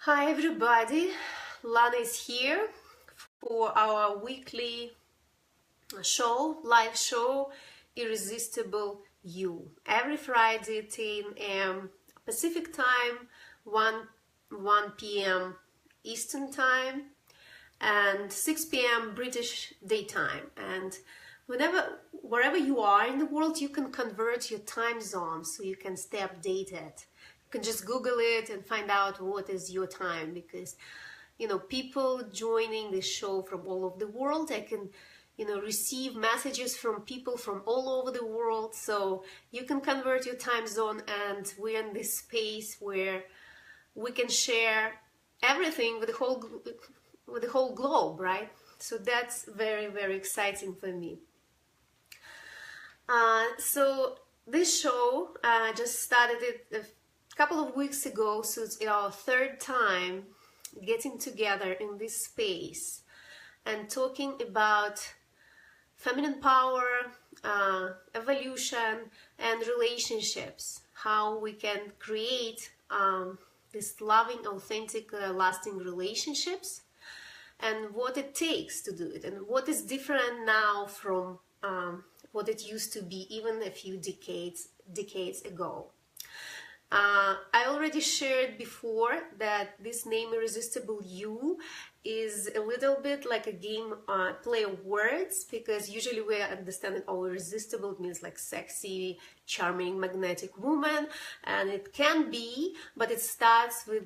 Hi everybody, Lana is here for our weekly live show, Irresistible You. Every Friday, 10 a.m. Pacific time, 1 p.m. Eastern time, and 6 p.m. British daytime. And wherever you are in the world, you can convert your time zone so you can stay updated. You can just Google it and find out what is your time, because people joining this show from all over the world. I can receive messages from people from all over the world, so you can convert your time zone, and we're in this space where we can share everything with the whole globe, right? So that's very, very exciting for me. So this show just started it a couple of weeks ago, so it's our third time getting together in this space and talking about feminine power, evolution, and relationships, how we can create these loving, authentic, lasting relationships, and what it takes to do it, and what is different now from what it used to be even a few decades ago. I already shared before that this name Irresistible You is a little bit like a game play of words, because usually we understand that irresistible means like sexy, charming, magnetic woman, and it can be, but it starts with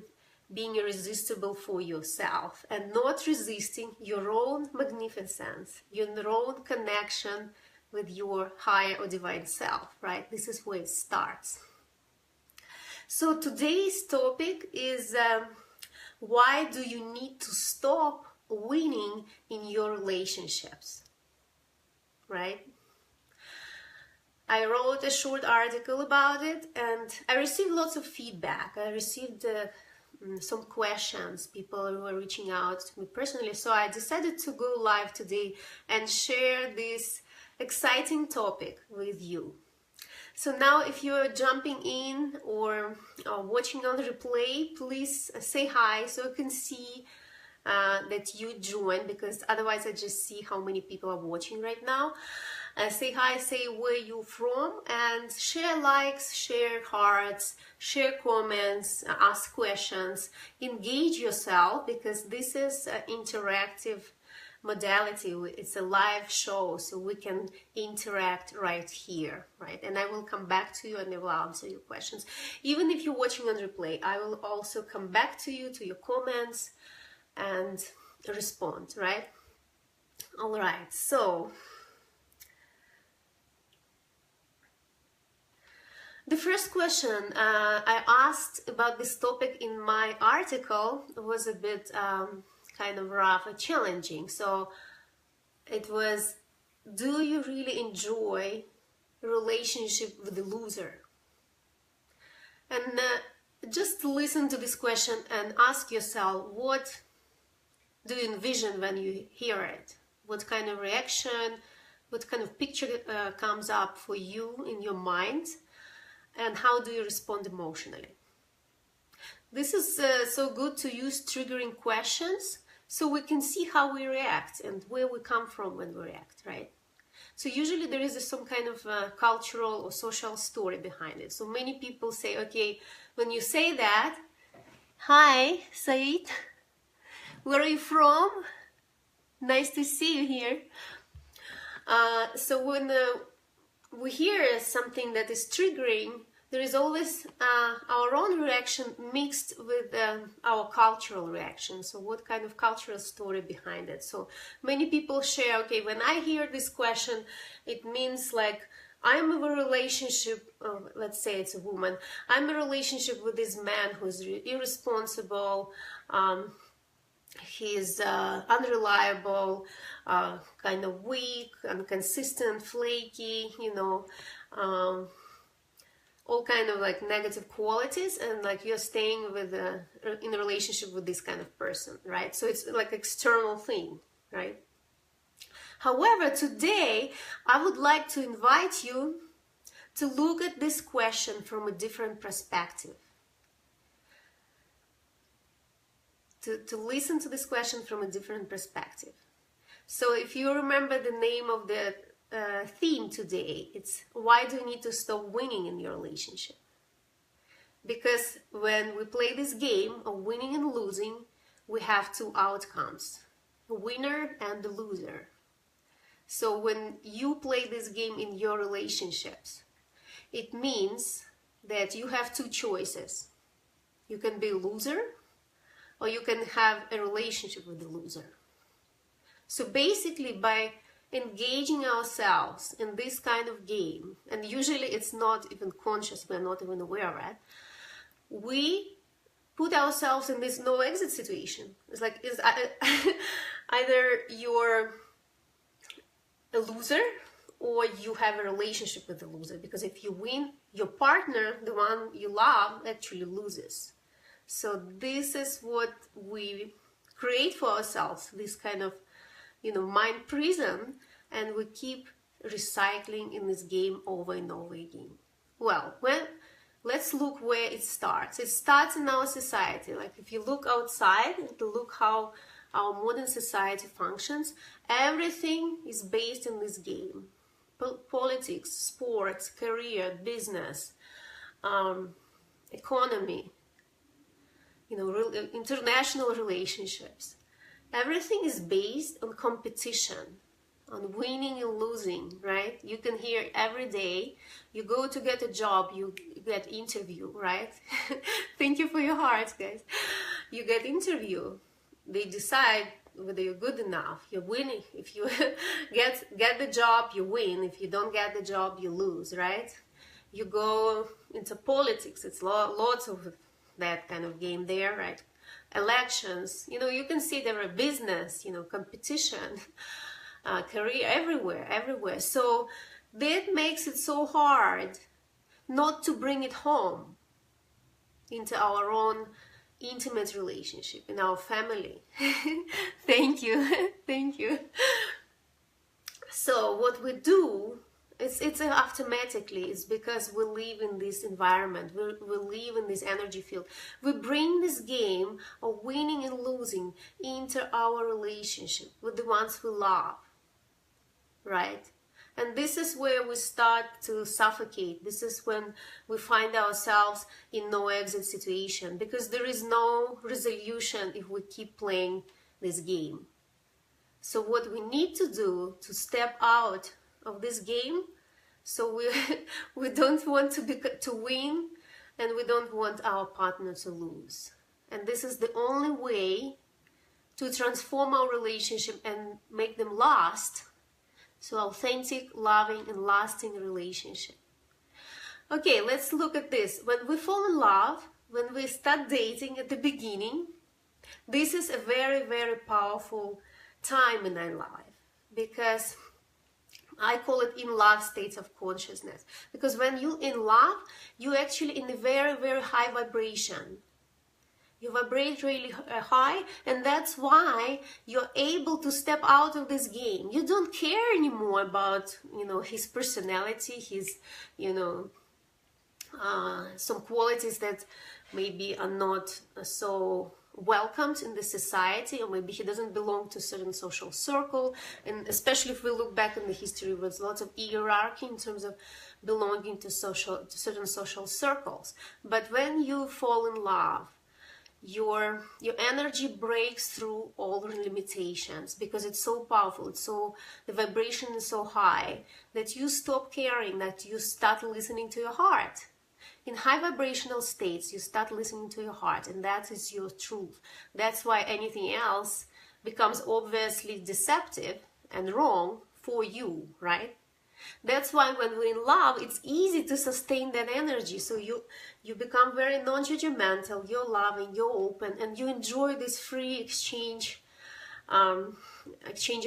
being irresistible for yourself and not resisting your own magnificence, your own connection with your higher or divine self, right? This is where it starts. So today's topic is why do you need to stop winning in your relationships, right? I wrote a short article about it, and I received lots of feedback. I received some questions, people who were reaching out to me personally. So I decided to go live today and share this exciting topic with you. So now if you're jumping in or watching on the replay, please say hi so I can see that you join, because otherwise I just see how many people are watching right now. Say hi, say where you're from, and share likes, share hearts, share comments, ask questions, engage yourself, because this is interactive modality. It's a live show, so we can interact right here, right? And I will come back to you and I will answer your questions. Even if you're watching on replay, I will also come back to you, to your comments, and respond, right? All right, so the first question I asked about this topic in my article was a bit kind of rough or challenging. So it was, do you really enjoy a relationship with a loser? And just listen to this question and ask yourself, what do you envision when you hear it? What kind of reaction, what kind of picture comes up for you in your mind? And how do you respond emotionally? This is so good to use triggering questions so we can see how we react and where we come from when we react, right? So usually there is some kind of cultural or social story behind it. So many people say, okay, when you say that, hi, Said, where are you from? Nice to see you here. So when we hear something that is triggering, there is always our own reaction mixed with our cultural reaction. So what kind of cultural story behind it? So many people share, okay, when I hear this question, it means like I'm in a relationship, let's say it's a woman, I'm in a relationship with this man who's irresponsible, he's unreliable, kind of weak, inconsistent, flaky, all kind of like negative qualities, and like you're staying with in a relationship with this kind of person, right? So it's like external thing, right? However, today I would like to invite you to look at this question from a different perspective. to listen to this question from a different perspective. So if you remember the name of the theme today, it's why do you need to stop winning in your relationship? Because when we play this game of winning and losing, we have two outcomes, the winner and the loser. So when you play this game in your relationships, it means that you have two choices. You can be a loser, or you can have a relationship with the loser. So basically, by engaging ourselves in this kind of game, and usually it's not even conscious, we're not even aware of it, we put ourselves in this no exit situation. It's like either you're a loser or you have a relationship with the loser, because if you win, your partner, the one you love, actually loses. So this is what we create for ourselves, this kind of mind prison, and we keep recycling in this game over and over again. Well, let's look where it starts. It starts in our society. Like if you look outside and look how our modern society functions, everything is based in this game. Politics, sports, career, business, economy, international relationships. Everything is based on competition, on winning and losing, right? You can hear every day, you go to get a job, you get interview, right? Thank you for your hearts, guys. You get interview. They decide whether you're good enough. You're winning. If you get the job, you win. If you don't get the job, you lose, right? You go into politics. It's lots of that kind of game there, right? Elections, you can see there are business, competition, career, everywhere. So that makes it so hard not to bring it home into our own intimate relationship, in our family. Thank you. Thank you. So what we do, it's automatically, it's because we live in this environment, we live in this energy field. We bring this game of winning and losing into our relationship with the ones we love, right? And this is where we start to suffocate. This is when we find ourselves in no exit situation, because there is no resolution if we keep playing this game. So what we need to do to step out of this game, so we don't want to win, and we don't want our partner to lose. And this is the only way to transform our relationship and make them last. So authentic, loving, and lasting relationship. Okay, let's look at this. When we fall in love, when we start dating at the beginning, this is a very, very powerful time in our life, because I call it in love states of consciousness. Because when you're in love, you're actually in a very, very high vibration. You vibrate really high, and that's why you're able to step out of this game. You don't care anymore about, his personality, his, some qualities that maybe are not so welcomed in the society, or maybe he doesn't belong to a certain social circle. And especially if we look back in the history, there's lots of hierarchy in terms of belonging to certain social circles. But when you fall in love, your energy breaks through all the limitations, because it's so powerful, the vibration is so high that you stop caring, that you start listening to your heart. In high vibrational states, you start listening to your heart, and that is your truth. That's why anything else becomes obviously deceptive and wrong for you, right? That's why when we're in love, it's easy to sustain that energy. So you become very non-judgmental, you're loving, you're open, and you enjoy this free exchange of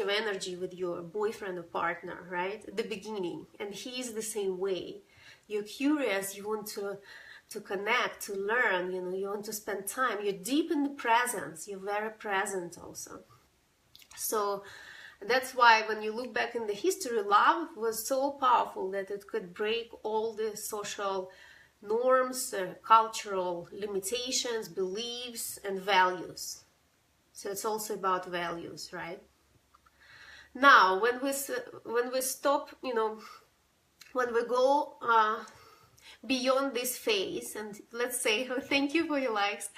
energy with your boyfriend or partner, right? At the beginning. And he's the same way. You're curious, you want to connect, to learn, you want to spend time. You're deep in the presence, you're very present also. So that's why when you look back in the history, love was so powerful that it could break all the social norms, cultural limitations, beliefs, and values. So it's also about values, right? Now, when we stop, when we go beyond this phase, and let's say, thank you for your likes.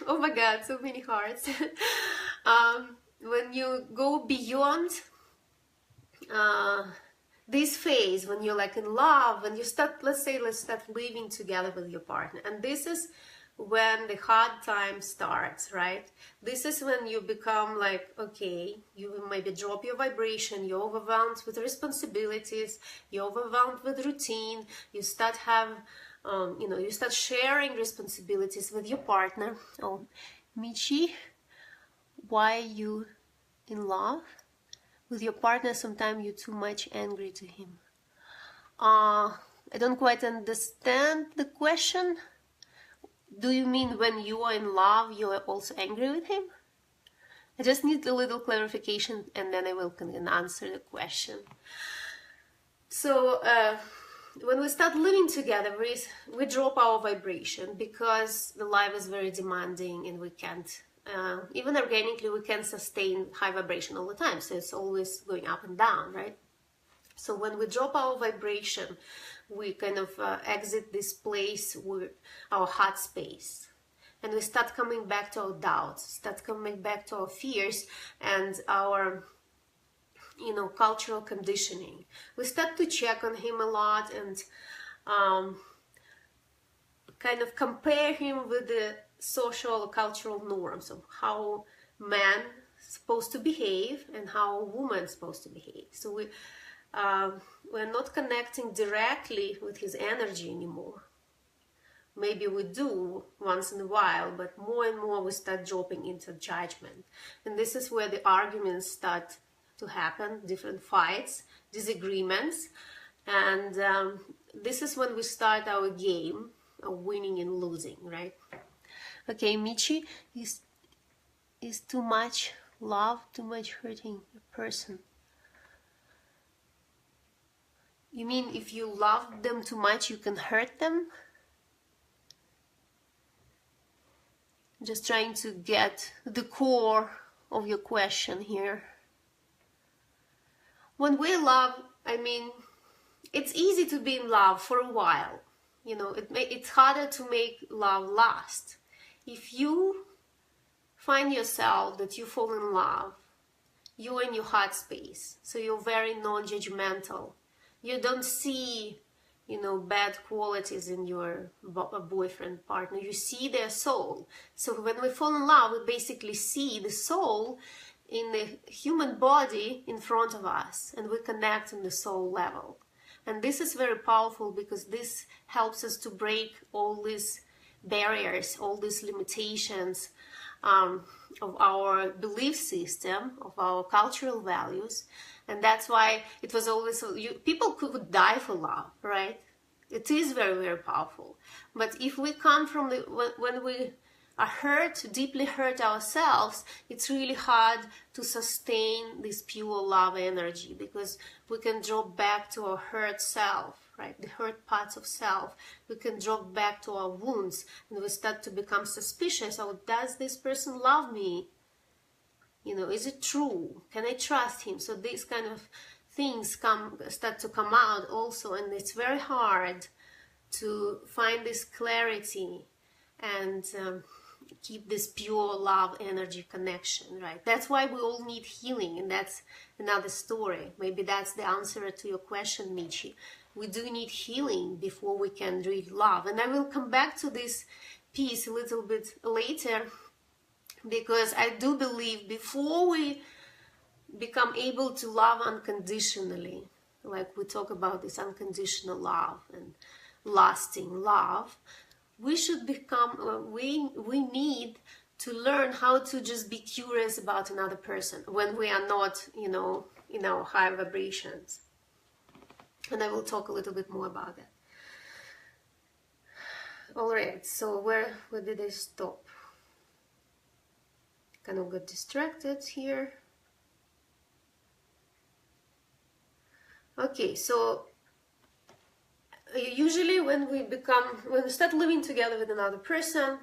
Oh my God, so many hearts. When you go beyond this phase, when you're like in love, when you start, let's start living together with your partner, and this is when the hard time starts, right? This is when you become like, okay, you maybe drop your vibration, you're overwhelmed with responsibilities, you're overwhelmed with routine, you start you start sharing responsibilities with your partner. Oh, Michi, why you in love with your partner? Sometimes you're too much angry to him. I don't quite understand the question. Do you mean when you are in love, you are also angry with him? I just need a little clarification, and then I will answer the question. So when we start living together, we drop our vibration because the life is very demanding, and we can't, even organically, we can't sustain high vibration all the time. So it's always going up and down, right? So when we drop our vibration, we kind of exit this place, our heart space, and we start coming back to our doubts, start coming back to our fears and our, cultural conditioning. We start to check on him a lot and kind of compare him with the social cultural norms of how man is supposed to behave and how a woman is supposed to behave. So we're not connecting directly with his energy anymore. Maybe we do once in a while, but more and more we start dropping into judgment. And this is where the arguments start to happen, different fights, disagreements. And this is when we start our game of winning and losing, right? Okay, Michi, is too much love, too much hurting a person? You mean if you love them too much, you can hurt them? Just trying to get the core of your question here. When we love, I mean, it's easy to be in love for a while. It's harder to make love last. If you find yourself that you fall in love, you're in your heart space, so you're very non-judgmental. You don't see, bad qualities in your boyfriend, partner. You see their soul. So when we fall in love, we basically see the soul in the human body in front of us, and we connect on the soul level. And this is very powerful because this helps us to break all these barriers, all these limitations of our belief system, of our cultural values. And that's why it was always, people could die for love, right? It is very, very powerful. But if we come from when we are hurt, deeply hurt ourselves, it's really hard to sustain this pure love energy, because we can drop back to our hurt self, right? The hurt parts of self. We can drop back to our wounds, and we start to become suspicious. Oh, does this person love me? Is it true? Can I trust him? So these kind of things start to come out also, and it's very hard to find this clarity and keep this pure love energy connection, right? That's why we all need healing, and that's another story. Maybe that's the answer to your question, Michi. We do need healing before we can really love. And I will come back to this piece a little bit later, because I do believe before we become able to love unconditionally, like we talk about this unconditional love and lasting love, we should become, we need to learn how to just be curious about another person when we are not, in our high vibrations. And I will talk a little bit more about that. All right, so where did I stop? Kind of got distracted here. Okay, so usually when we start living together with another person,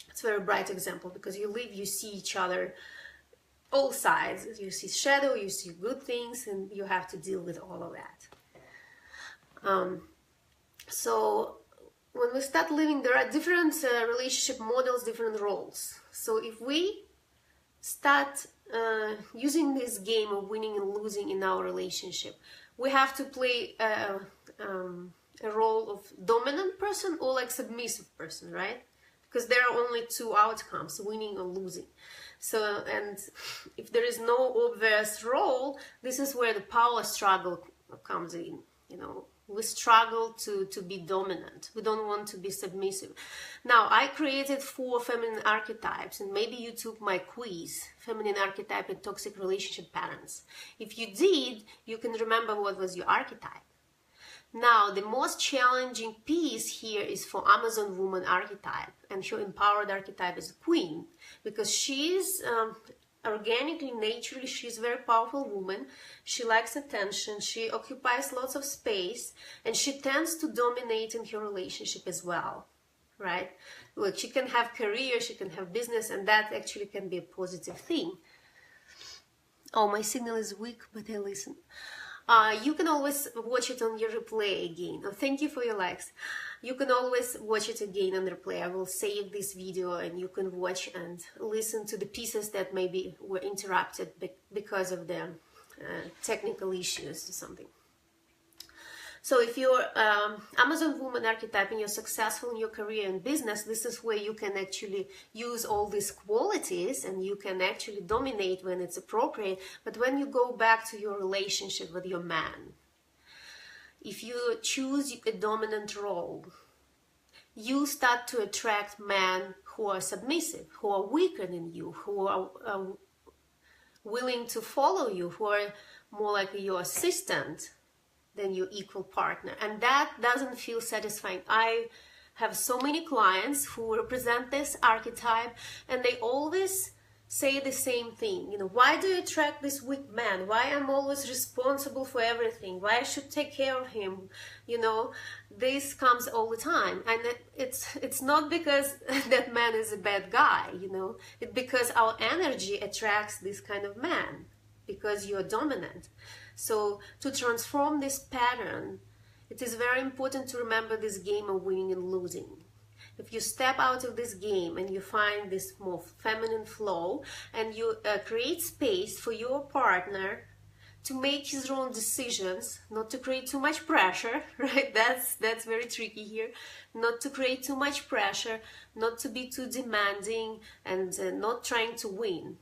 It's a very bright example, because you live, you see each other, all sides. You see shadow, you see good things, and you have to deal with all of that. So when we start living, there are different relationship models, different roles. So if we start using this game of winning and losing in our relationship, we have to play a role of dominant person or like submissive person, right? Because there are only two outcomes, winning or losing. So, and if there is no obvious role, this is where the power struggle comes in. You know, we struggle to be dominant. We don't want to be submissive. Now, I created 4 feminine archetypes, and maybe you took my quiz, Feminine Archetype and Toxic Relationship Patterns. If you did, you can remember what was your archetype. Now, the most challenging piece here is for Amazon woman archetype, and her empowered archetype is Queen, because she's organically, naturally, she's a very powerful woman. She likes attention, she occupies lots of space, and she tends to dominate in her relationship as well, right? Look, she can have career, she can have business, and that actually can be a positive thing. Oh, my signal is weak, but I listen. You can always watch it on your replay again. Oh, thank you for your likes. You can always watch it again on replay. I will save this video and you can watch and listen to the pieces that maybe were interrupted because of the technical issues or something. So if you're Amazon woman archetype and you're successful in your career and business, this is where you can actually use all these qualities and you can actually dominate when it's appropriate. But when you go back to your relationship with your man, if you choose a dominant role, you start to attract men who are submissive, who are weaker than you, who are willing to follow you, who are more like your assistant than your equal partner. And that doesn't feel satisfying. I have so many clients who represent this archetype, and they always say the same thing. You know, why do you attract this weak man? Why I'm always responsible for everything? Why I should take care of him? You know, this comes all the time. And it's not because that man is a bad guy, you know. It's because our energy attracts this kind of man, because you're dominant. So to transform this pattern, it is very important to remember this game of winning and losing. If you step out of this game and you find this more feminine flow and you create space for your partner to make his own decisions, not to create too much pressure, right? That's very tricky here. Not to create too much pressure, not to be too demanding, and not trying to win,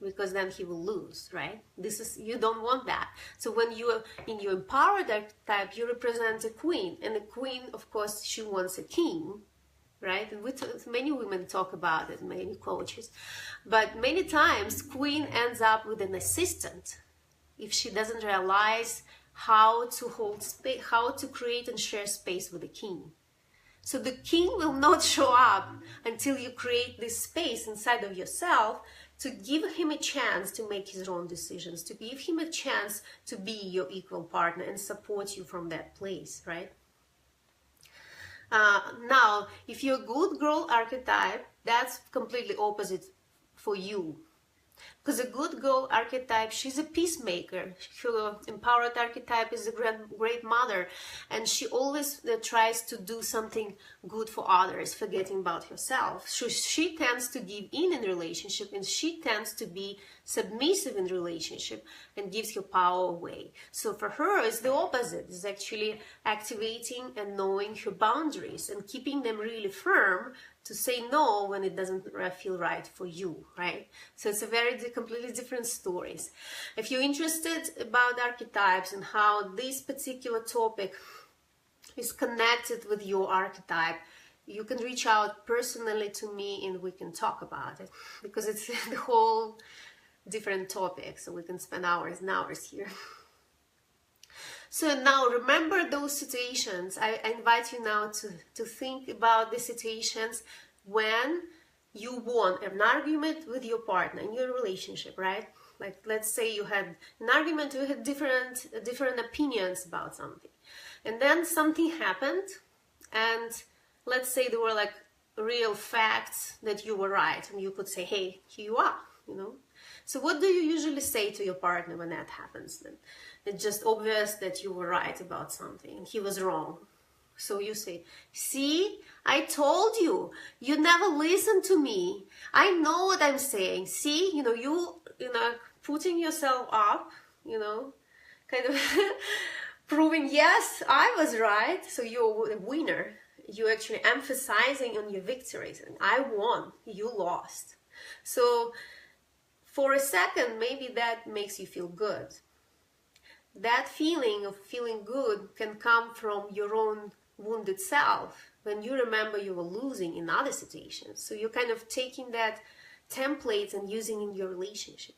because then he will lose, right? You don't want that. So when you're in your empowered archetype, you represent a queen, and a queen, of course, she wants a king, right? And many women talk about it, many coaches, but many times queen ends up with an assistant if she doesn't realize how to hold space, how to create and share space with the king. So the king will not show up until you create this space inside of yourself to give him a chance to make his own decisions, to give him a chance to be your equal partner and support you from that place, right? Now, if you're a good girl archetype, that's completely opposite for you. Because a good girl archetype, she's a peacemaker. Her empowered archetype is a great mother, and she always tries to do something good for others, forgetting about herself. So she tends to give in relationship, and she tends to be submissive in relationship and gives her power away. So for her, it's the opposite. It's actually activating and knowing her boundaries and keeping them really firm to say no when it doesn't feel right for you, right? So it's a very completely different stories. If you're interested about archetypes and how this particular topic is connected with your archetype, you can reach out personally to me and we can talk about it, because it's the whole different topic, so we can spend hours and hours here. So now remember those situations. I invite you now to think about the situations when you won an argument with your partner in your relationship, right? Like, let's say you had an argument, you had different opinions about something. And then something happened, and let's say there were like real facts that you were right, and you could say, hey, here you are, you know. So what do you usually say to your partner when that happens? Then it's just obvious that you were right about something and he was wrong. So you say, see, I told you, you never listen to me. I know what I'm saying. See, you know, putting yourself up, you know, kind of proving, yes, I was right. So you're a winner. You're actually emphasizing on your victories. And I won, you lost. So for a second, maybe that makes you feel good. That feeling of feeling good can come from your own wounded self when you remember you were losing in other situations. So you're kind of taking that template and using in your relationship.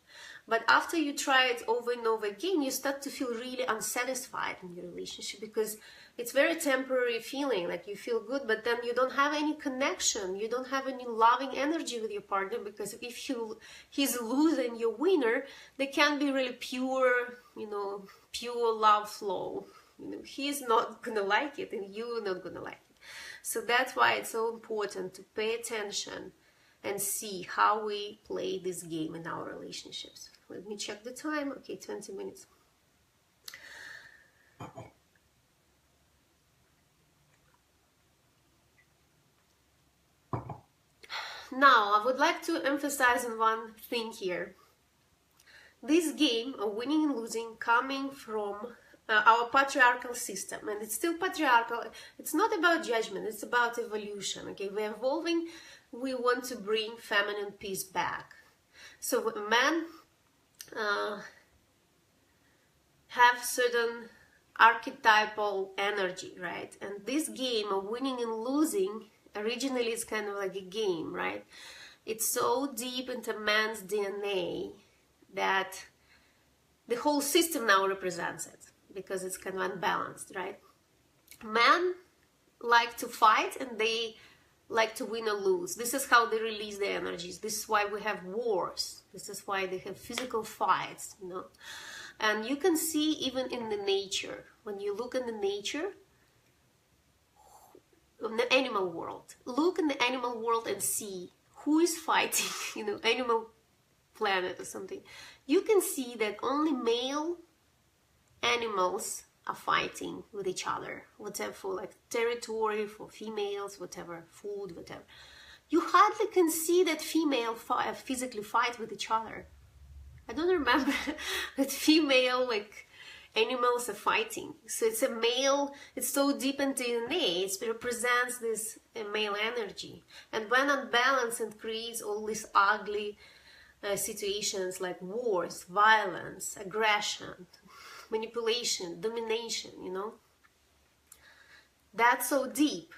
But after you try it over and over again, you start to feel really unsatisfied in your relationship, because it's very temporary feeling, like you feel good, but then you don't have any connection. You don't have any loving energy with your partner, because if he's losing, you're winner, there can be really pure, you know, pure love flow. You know, he's not gonna like it and you're not gonna like it. So that's why it's so important to pay attention and see how we play this game in our relationships. Let me check the time. Okay, 20 minutes. Now, I would like to emphasize on one thing here. This game of winning and losing coming from our patriarchal system, and it's still patriarchal. It's not about judgment, it's about evolution. Okay, we're evolving. We want to bring feminine peace back. So men have certain archetypal energy, right? And this game of winning and losing originally is kind of like a game, right? It's so deep into man's DNA that the whole system now represents it, because it's kind of unbalanced, right? Men like to fight and they like to win or lose. This is how they release their energies. This is why we have wars. This is why they have physical fights, you know. And you can see even in the nature, when you look in the nature, in the animal world, look in the animal world and see who is fighting, you know, Animal Planet or something. You can see that only male animals are fighting with each other, whatever, for like territory, for females, whatever, food, whatever. You hardly can see that female physically fight with each other. I don't remember that female like animals are fighting. So it's a male, it's so deep in DNA, it represents this male energy. And when unbalanced, it creates all these ugly situations like wars, violence, aggression, manipulation, domination, you know. That's so deep.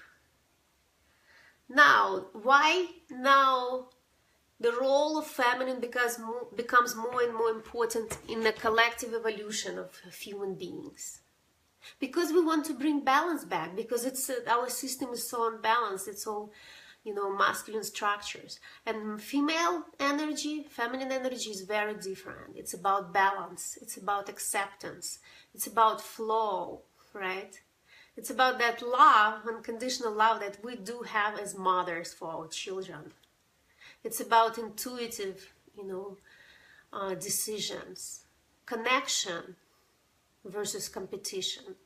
Now, why now the role of feminine becomes more and more important in the collective evolution of human beings? Because we want to bring balance back, because it's our system is so unbalanced. It's all, you know, masculine structures, and female energy, feminine energy is very different. It's about balance, it's about acceptance, it's about flow, right? It's about that love, unconditional love that we do have as mothers for our children. It's about intuitive, you know, decisions, connection versus competition.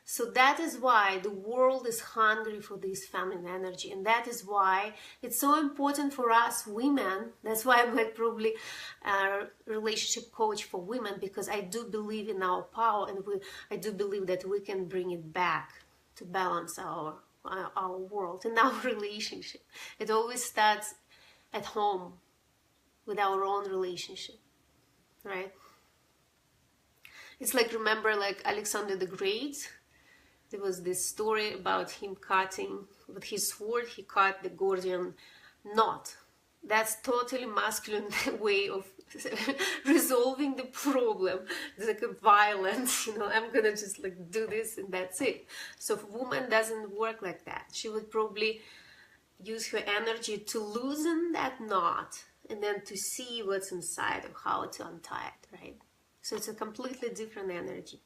So that is why the world is hungry for this feminine energy, and that is why it's so important for us women. That's why I'm like probably a relationship coach for women, because I do believe in our power, and I do believe that we can bring it back to balance our world and our relationship. It always starts at home with our own relationship, right? It's like, remember like Alexander the Great? There was this story about him cutting with his sword, he cut the Gordian knot. That's totally masculine way of resolving the problem. It's like a violence, you know, I'm gonna just like do this and that's it. So if a woman doesn't work like that, she would probably use her energy to loosen that knot and then to see what's inside of how to untie it, right? So it's a completely different energy.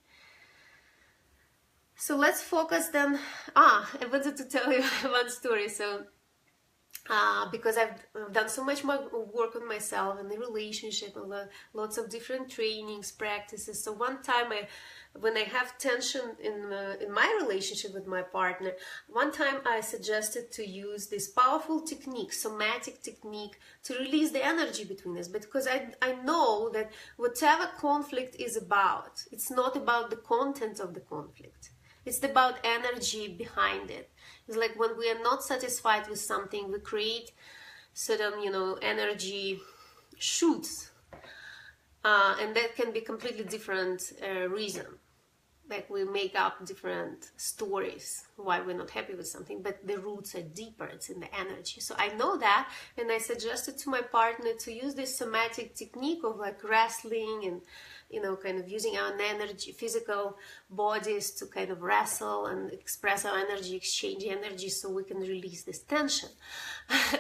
So let's focus then. I wanted to tell you one story. So because I've done so much more work on myself and the relationship, and lots of different trainings, practices. So one time, when I have tension in my relationship with my partner, one time I suggested to use this powerful technique, somatic technique, to release the energy between us. Because I know that whatever conflict is about, it's not about the content of the conflict. It's about energy behind it. It's like when we are not satisfied with something, we create certain, energy shoots. And that can be completely different reason. Like we make up different stories why we're not happy with something, but the roots are deeper. It's in the energy. So I know that, and I suggested to my partner to use this somatic technique of like wrestling and kind of using our energy, physical bodies to kind of wrestle and express our energy, exchange energy, so we can release this tension.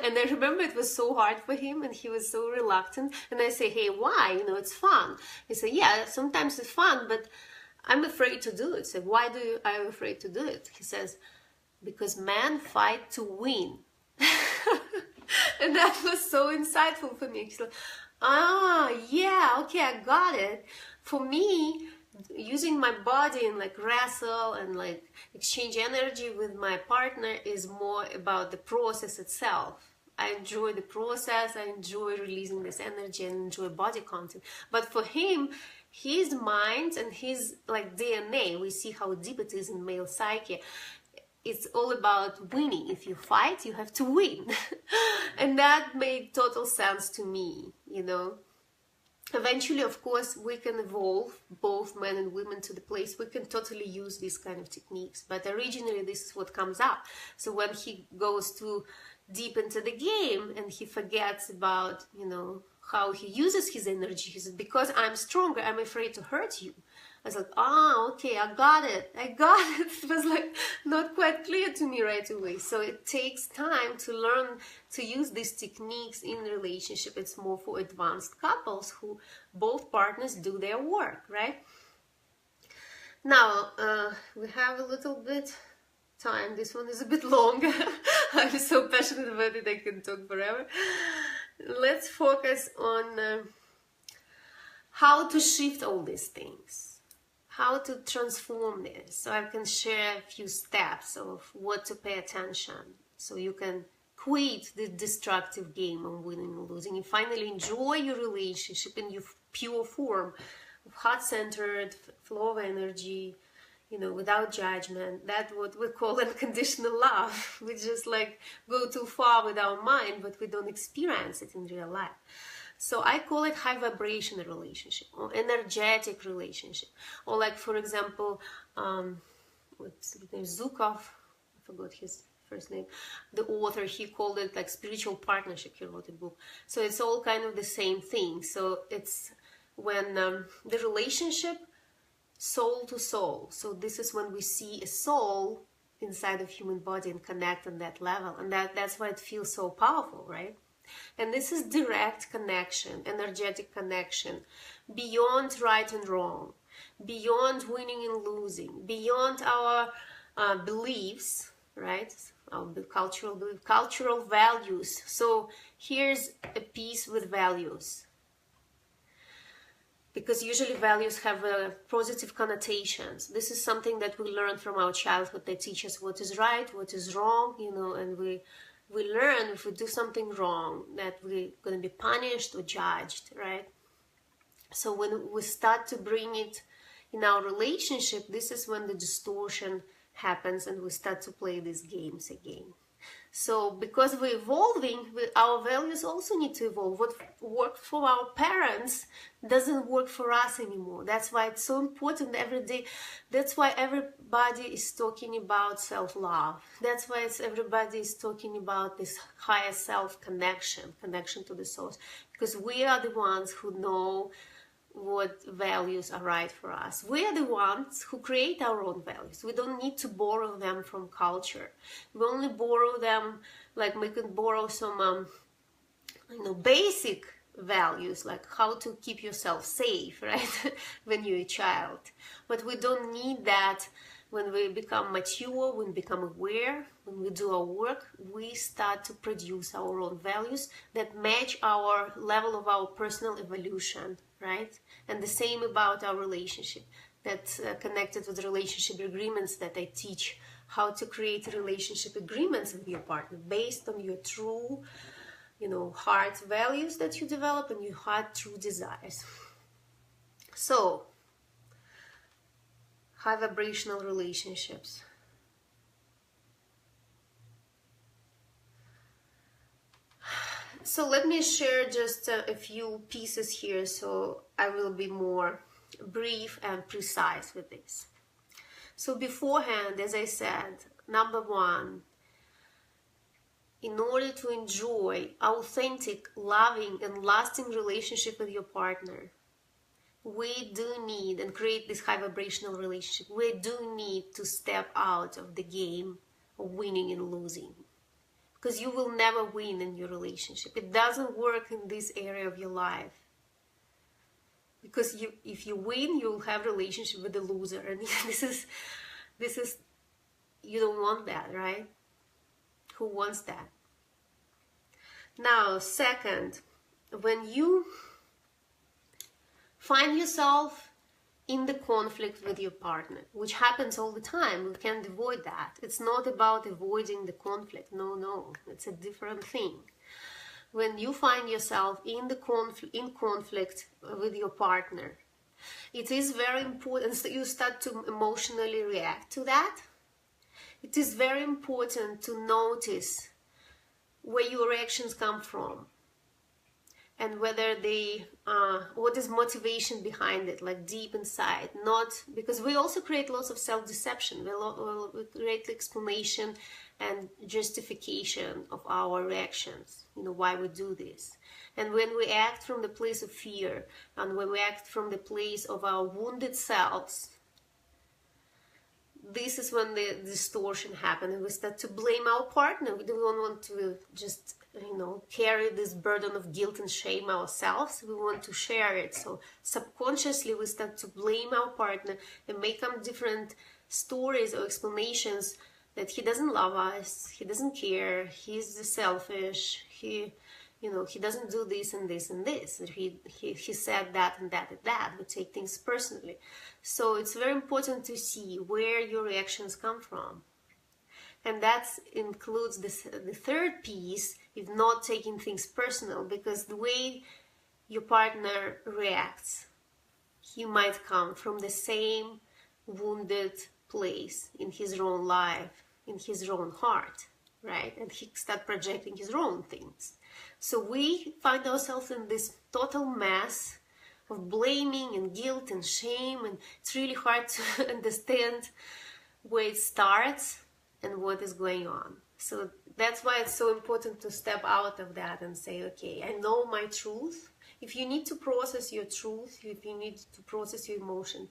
And I remember it was so hard for him, and he was so reluctant. And I say, hey, why? It's fun. He said, yeah, sometimes it's fun, but I'm afraid to do it. So why I'm afraid to do it? He says, because men fight to win. And that was so insightful for me. He's like, yeah, okay, I got it. For me, using my body and like wrestle and like exchange energy with my partner is more about the process itself. I enjoy the process, I enjoy releasing this energy, and enjoy body contact. But for him, his mind and his like DNA, we see how deep it is in male psyche. It's all about winning. If you fight, you have to win. And that made total sense to me, Eventually, of course, we can evolve, both men and women, to the place we can totally use these kind of techniques. But originally, this is what comes up. So when he goes too deep into the game and he forgets about, how he uses his energy, he says, because I'm stronger, I'm afraid to hurt you. I was like, okay, I got it. It was like not quite clear to me right away. So it takes time to learn to use these techniques in relationship. It's more for advanced couples who both partners do their work, right? Now, we have a little bit time. This one is a bit longer. I'm so passionate about it, I can talk forever. Let's focus on how to shift all these things. How to transform this. So I can share a few steps of what to pay attention, so you can quit the destructive game of winning and losing and finally enjoy your relationship in your pure form of heart-centered flow of energy, without judgment. That's what we call unconditional love. We just like go too far with our mind, but we don't experience it in real life. So I call it high vibration relationship or energetic relationship. Or like, for example, what's his name? Zukov, I forgot his first name. The author, he called it like spiritual partnership. He wrote a book. So it's all kind of the same thing. So it's when the relationship soul to soul. So this is when we see a soul inside of human body and connect on that level. And that's why it feels so powerful, right? And this is direct connection, energetic connection, beyond right and wrong, beyond winning and losing, beyond our beliefs, right? Our cultural values. So here's a piece with values. Because usually values have positive connotations. This is something that we learn from our childhood. They teach us what is right, what is wrong, and we learn if we do something wrong that we're going to be punished or judged, right? So when we start to bring it in our relationship, this is when the distortion happens and we start to play these games again. So because we're evolving, our values also need to evolve. What worked for our parents doesn't work for us anymore. That's why it's so important every day. That's why everybody is talking about self-love. That's why everybody is talking about this higher self connection to the source. Because we are the ones who know what values are right for us. We are the ones who create our own values. We don't need to borrow them from culture. We only borrow them, like we can borrow some, basic values, like how to keep yourself safe, right? When you're a child. But we don't need that When we become mature, when we become aware, when we do our work, we start to produce our own values that match our level of our personal evolution, right? And the same about our relationship. That's connected with relationship agreements that I teach, how to create relationship agreements with your partner based on your true, heart values that you develop and your heart true desires. So, high vibrational relationships. So let me share just a few pieces here, so I will be more brief and precise with this. So beforehand, as I said, number one, in order to enjoy authentic, loving, and lasting relationship with your partner, we do need, and create this high vibrational relationship, we do need to step out of the game of winning and losing. Because you will never win in your relationship. It doesn't work in this area of your life. Because if you win, you'll have a relationship with the loser. And this is, you don't want that, right? Who wants that? Now, second, when you find yourself in the conflict with your partner, which happens all the time, we can't avoid that. It's not about avoiding the conflict. No, it's a different thing. When you find yourself in conflict with your partner, it is very important, so you start to emotionally react to that. It is very important to notice where your reactions come from, and whether they, what is motivation behind it, like deep inside. Not, because we also create lots of self-deception. We create explanation and justification of our reactions, why we do this. And when we act from the place of fear, and when we act from the place of our wounded selves, this is when the distortion happens, and we start to blame our partner. We don't want to just carry this burden of guilt and shame ourselves. We want to share it. So subconsciously we start to blame our partner and make up different stories or explanations that he doesn't love us, he doesn't care, he's selfish, he doesn't do this and this and this, he said that and that and that. We take things personally. So it's very important to see where your reactions come from. And that includes the third piece, is not taking things personal, because the way your partner reacts, he might come from the same wounded place in his own life, in his own heart, right? And he start projecting his own things. So we find ourselves in this total mess of blaming and guilt and shame, and it's really hard to understand where it starts and what is going on. So that's why it's so important to step out of that and say, okay, I know my truth. If you need to process your truth, if you need to process your emotion,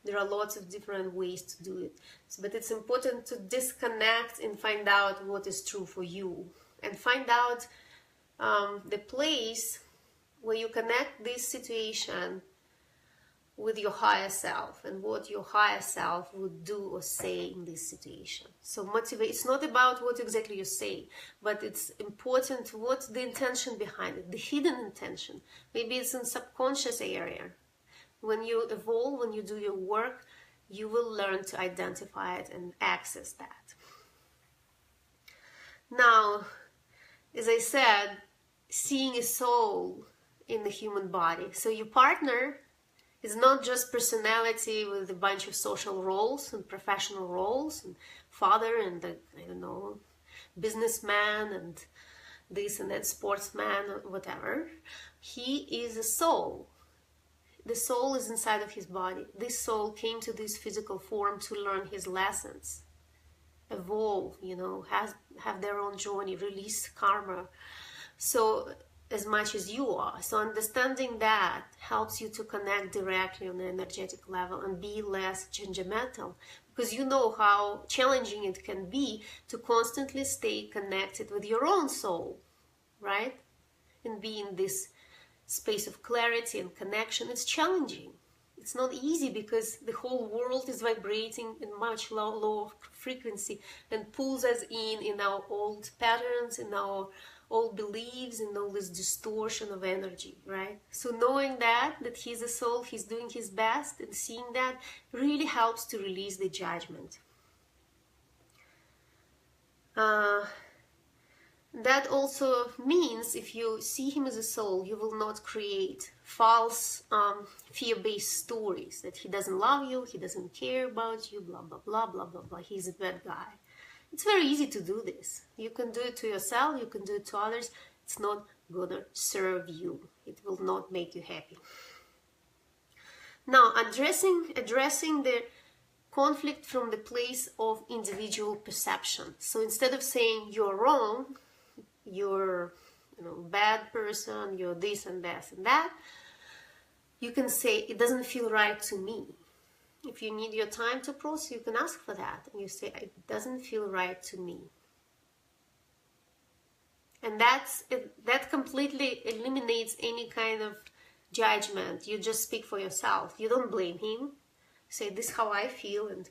there are lots of different ways to do it. But it's important to disconnect and find out what is true for you, and find out the place where you connect this situation with your higher self, and what your higher self would do or say in this situation. So motivate, it's not about what exactly you say, but it's important what's the intention behind it, the hidden intention. Maybe it's in subconscious area. When you evolve, when you do your work, you will learn to identify it and access that. Now, as I said, seeing a soul in the human body. So your partner is not just personality with a bunch of social roles and professional roles, and father and businessman and this and that, sportsman or whatever. He is a soul. The soul is inside of his body. This soul came to this physical form to learn his lessons, evolve, have their own journey, release karma. So as much as you are. So understanding that helps you to connect directly on the energetic level and be less judgmental, because you know how challenging it can be to constantly stay connected with your own soul, right? And be in this space of clarity and connection. It's challenging. It's not easy because the whole world is vibrating in much lower frequency and pulls us in our old patterns, in our old beliefs, and all this distortion of energy, right? So knowing that he's a soul, he's doing his best, and seeing that really helps to release the judgment. That also means if you see him as a soul, you will not create false fear-based stories that he doesn't love you, he doesn't care about you, blah, blah, blah, blah, blah, blah, he's a bad guy. It's very easy to do this. You can do it to yourself, you can do it to others. It's not gonna serve you. It will not make you happy. Now, addressing the conflict from the place of individual perception. So instead of saying you're wrong, you're bad person, you're this and that and that, you can say it doesn't feel right to me. If you need your time to process, you can ask for that, and you say it doesn't feel right to me. And that completely eliminates any kind of judgment. You just speak for yourself. You don't blame him. Say, this is how I feel, and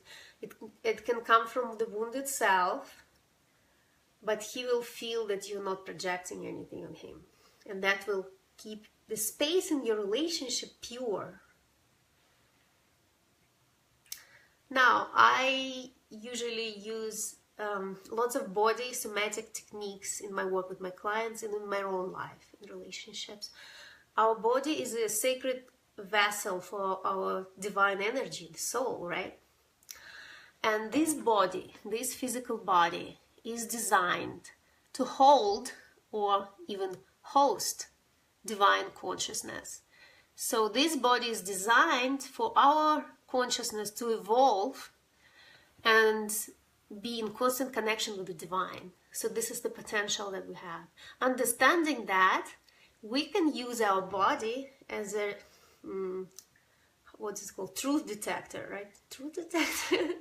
it can come from the wounded self, but he will feel that you're not projecting anything on him. And that will keep the space in your relationship pure. Now, I usually use lots of body somatic techniques in my work with my clients and in my own life, in relationships. Our body is a sacred vessel for our divine energy, the soul, right? And this body, this physical body, is designed to hold or even host divine consciousness. So this body is designed for our consciousness to evolve and be in constant connection with the divine. So this is the potential that we have. Understanding that, we can use our body as a what is called truth detector, right? Truth detector.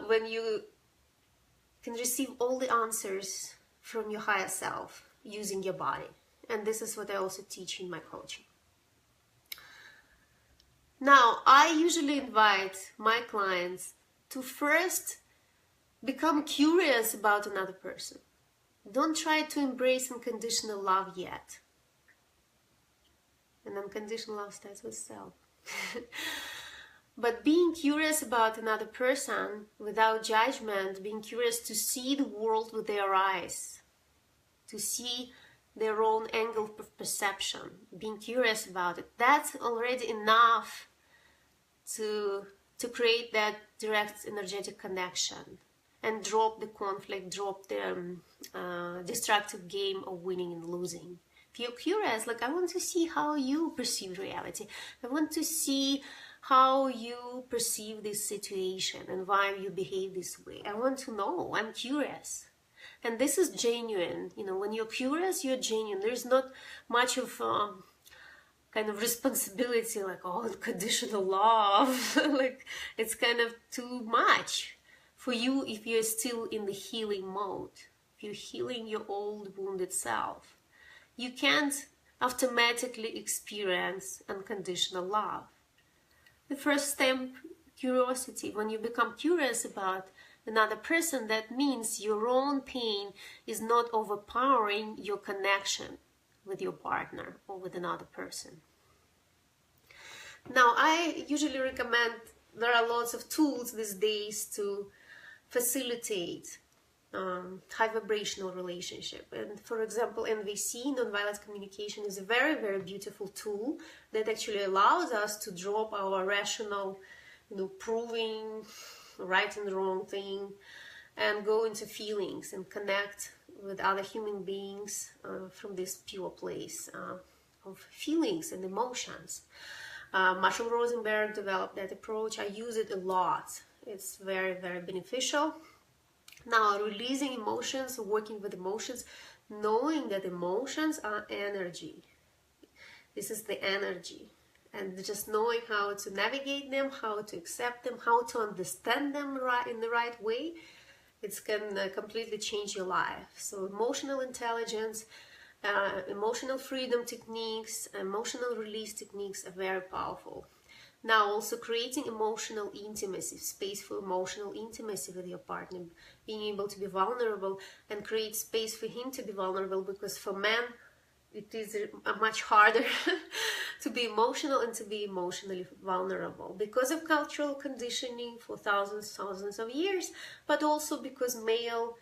When you can receive all the answers from your higher self using your body. And this is what I also teach in my coaching. Now, I usually invite my clients to first become curious about another person. Don't try to embrace unconditional love yet. And unconditional love starts with self. But being curious about another person without judgment, being curious to see the world with their eyes, to see their own angle of perception, being curious about it, that's already enough to create that direct energetic connection and drop the conflict, drop the destructive game of winning and losing. If you're curious, like, I want to see how you perceive reality. I want to see how you perceive this situation and why you behave this way. I want to know. I'm curious. And this is genuine. You know, when you're curious, you're genuine. There's not much of kind of responsibility, like, oh, unconditional love. Like, it's kind of too much for you if you're still in the healing mode. If you're healing your old wounded self, you can't automatically experience unconditional love. The first step, curiosity. When you become curious about another person, that means your own pain is not overpowering your connection with your partner or with another person. Now, I usually recommend, there are lots of tools these days to facilitate high vibrational relationship. And for example, NVC, nonviolent communication, is a very, very beautiful tool that actually allows us to drop our rational, proving right and wrong thing, and go into feelings and connect with other human beings from this pure place of feelings and emotions. Marshall Rosenberg developed that approach. I use it a lot. It's very, very beneficial. Now, releasing emotions, working with emotions, knowing that emotions are energy. This is the energy. And just knowing how to navigate them, how to accept them, how to understand them in the right way, it can completely change your life. So emotional intelligence, emotional freedom techniques, emotional release techniques are very powerful. Now also creating emotional intimacy, space for emotional intimacy with your partner, being able to be vulnerable and create space for him to be vulnerable, because for men it is much harder to be emotional and to be emotionally vulnerable because of cultural conditioning for thousands of years, but also because male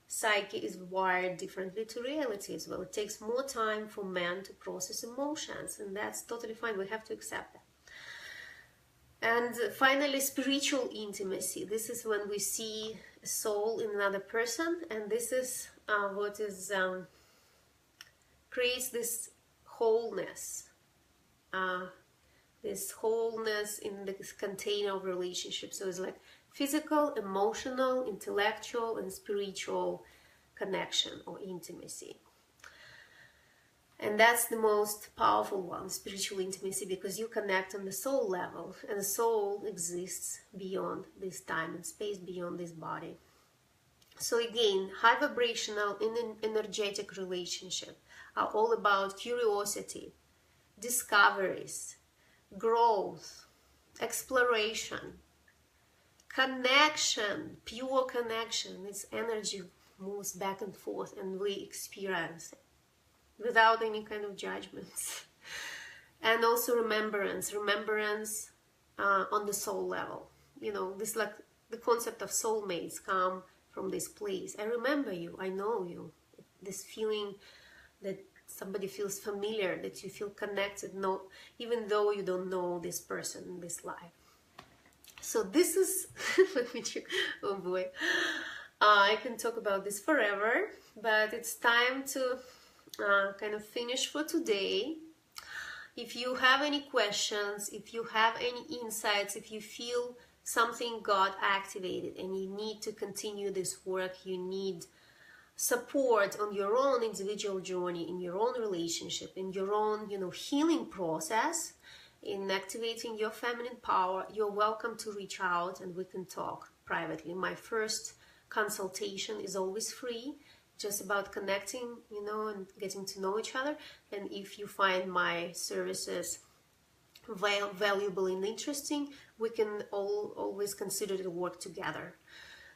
psyche is wired differently to reality as well. It takes more time for men to process emotions, and that's totally fine. We have to accept that. And finally, spiritual intimacy. This is when we see a soul in another person, and this is what is creates this wholeness, in this container of relationships. So it's like physical, emotional, intellectual, and spiritual connection or intimacy. And that's the most powerful one, spiritual intimacy, because you connect on the soul level, and the soul exists beyond this time and space, beyond this body. So again, high vibrational and energetic relationship are all about curiosity, discoveries, growth, exploration, connection, pure connection. This energy moves back and forth, and we experience it without any kind of judgments. And also remembrance on the soul level. You know, this, like the concept of soulmates, come from this place. I remember you, I know you. This feeling that somebody feels familiar, that you feel connected, even though you don't know this person in this life. So this is, let me check, oh boy, I can talk about this forever, but it's time to kind of finish for today. If you have any questions, if you have any insights, if you feel something got activated and you need to continue this work, you need support on your own individual journey, in your own relationship, in your own, healing process, in activating your feminine power, you're welcome to reach out and we can talk privately. My first consultation is always free, just about connecting, and getting to know each other. And if you find my services valuable and interesting, we can always consider to work together.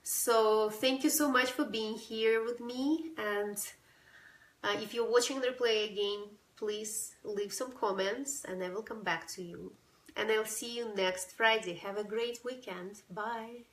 So thank you so much for being here with me. And if you're watching the replay again, please leave some comments and I will come back to you. And I'll see you next Friday. Have a great weekend. Bye.